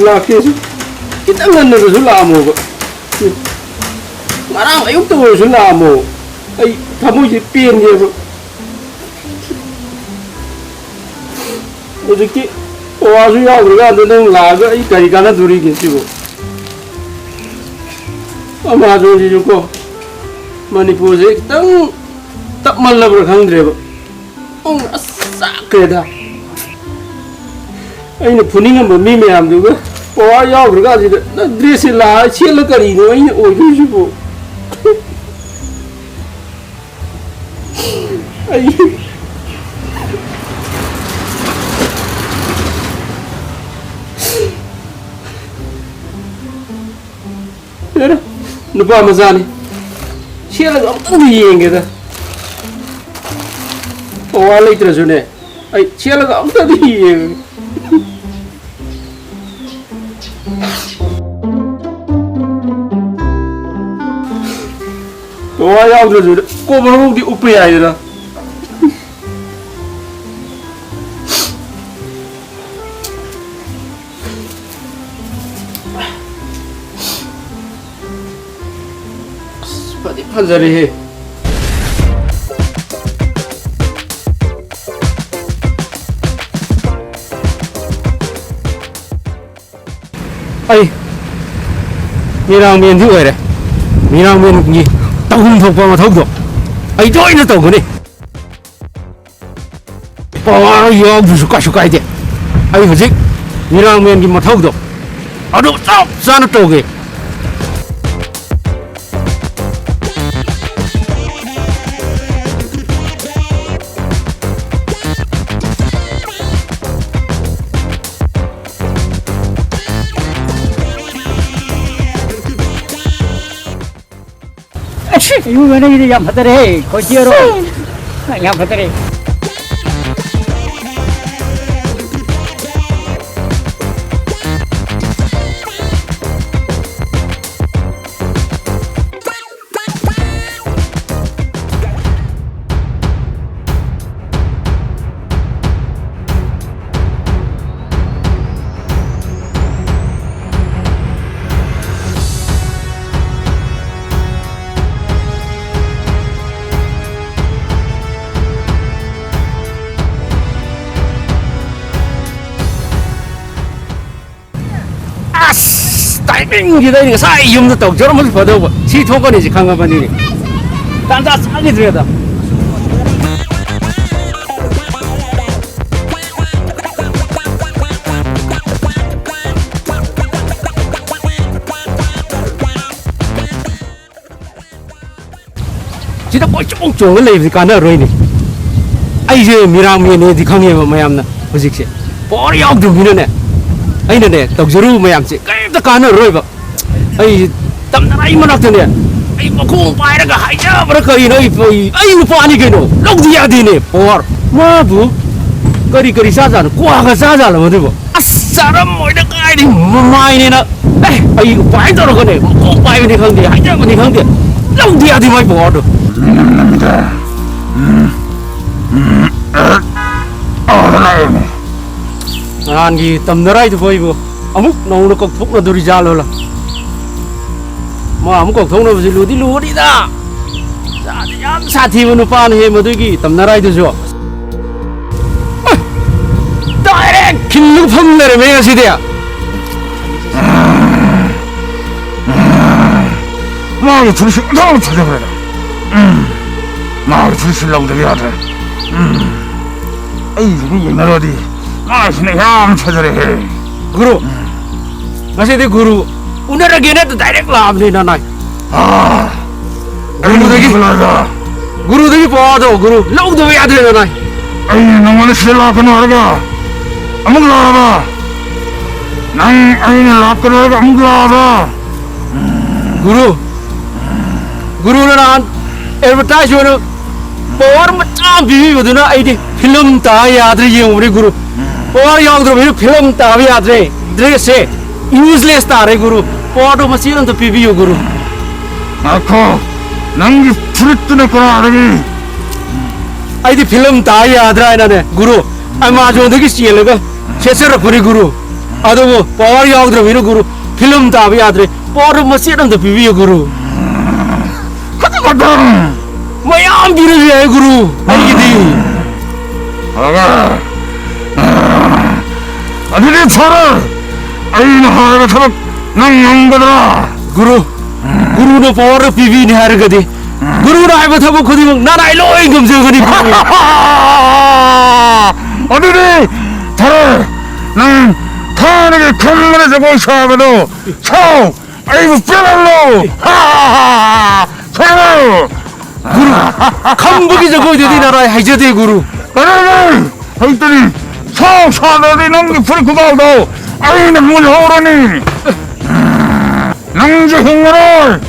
lakesi kita ngân được xuống làm một mà đang yếu tôi xuống làm một ấy tham gì tiền gì vậy rồi cái 오와 수야 우리가 너는 라가 이 가리가나 둘이 계시고 아마 저기 주고 머니푸르에 땅딱 말라버 강드레버 아싸 그래다 아이는 분위기가 뭐 미미함 두고 오와 야 우리가 지금 나 드레스라 치엘거리고 아이는 오이 주고 아이 nupa mazani shela ga tang di yenge da owa leitra june ai shela ga tang di yenge owa yaw da june ko bro di uppe ai da 판자리 해. 아이, 미랑 미엔 thứ vậy đấy, 미랑 miên gì, tao không thuộc vào mà thấu được, ai chơi nó tao cái này, bỏ vô sụt cái gì, ai phải dịch, mi랑 miên gì mà thấu được, ở đâu tao ra nó trâu kì. 이거 왜 이래 얌파더래 거지여로 얌파더래 땡기다 이거 사이 없는 떡 저런 모습 받아보고 시 토건이지 강가반이니 딴다 싸게 들여다 진짜 뭐 쫑쫑을 내니까 나 로이니 아이 저 미라미네 디강에 뭐 mayam나 뭐지지 머리 억도 미네 아이네 떡저루 mayam지 cái tất cả nó rồi vậy, ai tầm nó ai mà nó thế này, ai mà không phải là cái hay chứ, mà cái này ai nó phải như cái nó, lúc gì à đi nè, bỏ, mà bu, cái sao ra, qua cái sao ra là mà thế bộ, sao nó mỗi đứa cái đi mai này nó, ai phải cho nó cái này, không phải cái này không thì hay chứ cái này không thì, lúc gì à đi mới bỏ được. Anh gì tầm nó ra thì vui bộ. Amuk nong nó cọc thúc nó đuổi ra luôn là mà amuk cọc thúc nó gì lú đi da ra thì am sát thì mà nó pan hết mà tôi kì tầm nó ra thì sao direct killu phong này mấy cái gì đấy mà cái thứ gì đâu cho được rồi mà cái thứ gì lâu được vậy ấy cái gì nó đi mà cái này ham cho được rồi guru masih di guru udah lagi nih tuh direct lah nih nanai guru lagi bawa tuh guru lau tuh ya tuh nanai namanya silakan warga amuk lah nang ini lakukan warga amuk lah guru nanti advertise itu bawa macam bibi betul na ini film tak ya tuh yang umri guru bawa yang tuh film tak ya tuh dress useless तारे गुरु पौधों में सीरन तो पीबी हो गुरु आँखों नंगी फुर्त ने करा रही आई थी फिल्म ताई याद रहा है ना ने गुरु आई माँ जो देखी सी लगा कैसे रखोरी गुरु 아도 파워 야우드로 구루 필름 다비 야드레 파워 머시던데 비비요 구루 가져가다 마얌 비르게 구루 아이기디 아가 아들이 차라 아이는 하나가 차라 난 거더라 구루는 파워 비비니 하르거디 구루는 알바 타고 거디 막 나라이 로이 검색거디 아들이 차라 난 타는게 큰문에 저거 사거든 차 아이고 빼달로 차라 캄북이 저거 어디 나라에 하이저대 구루 그래 했더니 사사들이 남기 풀고 가도 아이는 문 호라니 남자 흥을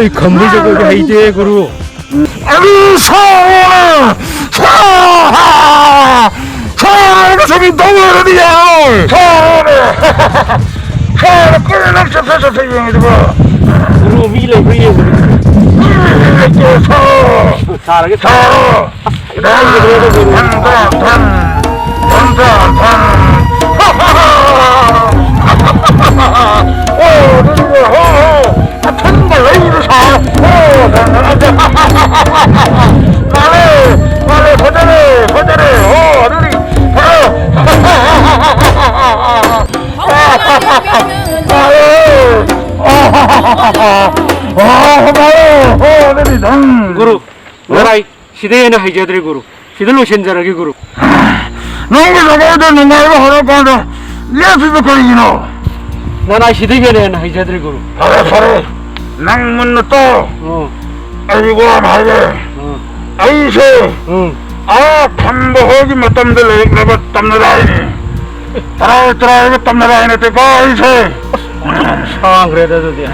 이 캄북이 저거 하이저대 구루 아이 사오라 사오라 저기 너무하더니야 사오라 그래 남자서서 생각해봐 구루 미래 브리에 구루 사라게 사오 구루 나라이 시대에는 하이저들 구루 시들로 신자라게 구루 너무 저거들 누가 이거 하라고 예수도 거리기노 나라 시대에는 하이저들 구루 잘해 낭문노 또 아이고 말해 아이세 아 판보하기 맞담들 내가 땀나다이니 따라 이거 땀나다이니 때가 아이세 상황 그래도 돼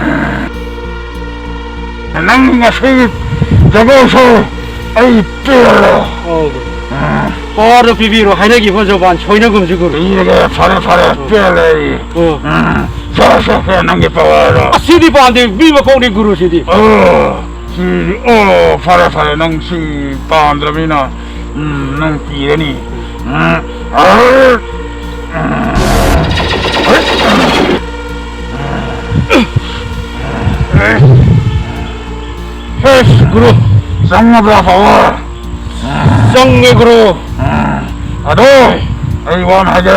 낭가 세기 저거서 아이 빼라 바로 비비로 하이너기 번져반 초인여금 지구로 이렇게 파래 빼래 자서 그냥 남겨봐라 시디 반대 미버 공리 구루 시디 파래 낭시 반드라미나 낭기라니 헤스 구루 쌍나브라 파워 정리 구루 아도 아이wan 하게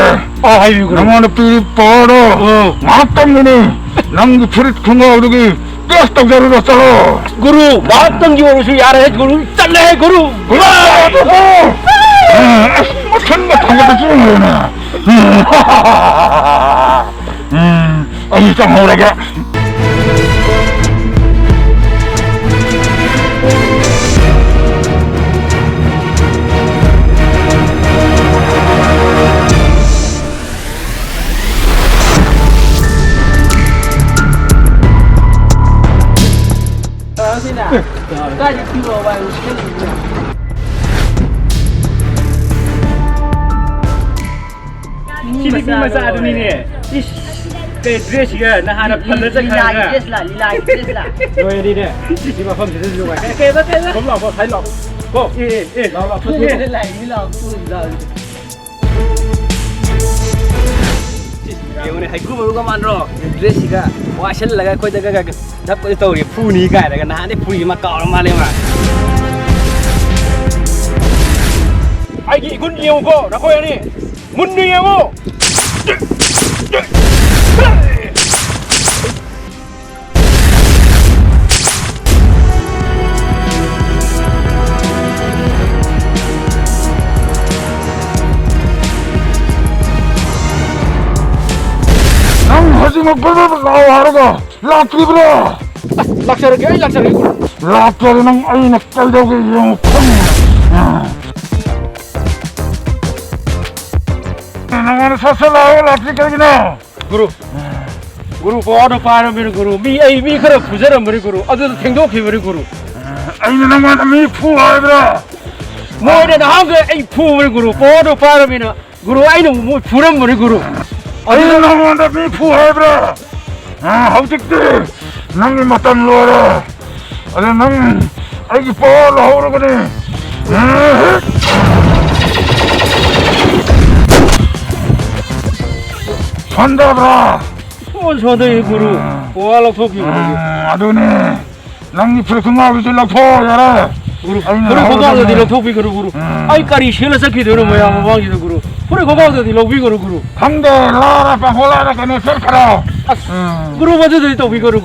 하이비 구루 남원의 삐리 뻔어 막당기니 남기 프릿 큰거 어두기 떼스떡 자르렀어 구루 마땅기 오르수 야래 구루 잘래 구루 뭐야 뭐 천가 당겨다 주는 거네 아이 짱 오래게 Sini masa ada ni ni. Ish, ke dressnya nak ada pelan sekali. Lila. Rồi đi nè, đi vào phòng sẽ dùng này. Okay, okay. Không lòng, thấy lòng. Cô, lòng, Ini lagi lah, pun Yang ni hai guru baru kaman ro. Dress juga. Wah, sel laga kau jaga jaga. Dap kau tahu ni puni kai, laga nah ni puni mak kau orang malam lah. Ai ki gun nhiều cô, đã coi ni. Mun nhiều cô. 하지마 빨리 나와라가 락리브라 락샤르게 구루 락자리는 아이나 깔다고 용 나가는 사슬라고 락리까지나 구루 바로 파르미르 구루 미 그래 부자라 머리 구루 아주 생독해 머리 구루 아이는 나가는 미 푸아이브라 뭐래 나한테 이 푸을 구루 바로 파르미르 구루 아이는 뭐 부런 머리 구루 아이는 나가는 미 푸아이브라 하우직들 낭이 맞단 로라 아니 낭 아이기 뻘로 하오르거니 선다더라. 손 손대 구루 와라 토피 아도네 랑니 프레킹하고 줄라포 야라 구루 아니, 그래 나오잖아. 고가도 딜러 토피 구루 아이 까리 실라 삭히 되는 뭐야 뭐 방이도 구루 그래 고가도 딜러 비 구루 강대 라라 빠 홀라라 그네 설카라 구루 맞아도 또 비 구루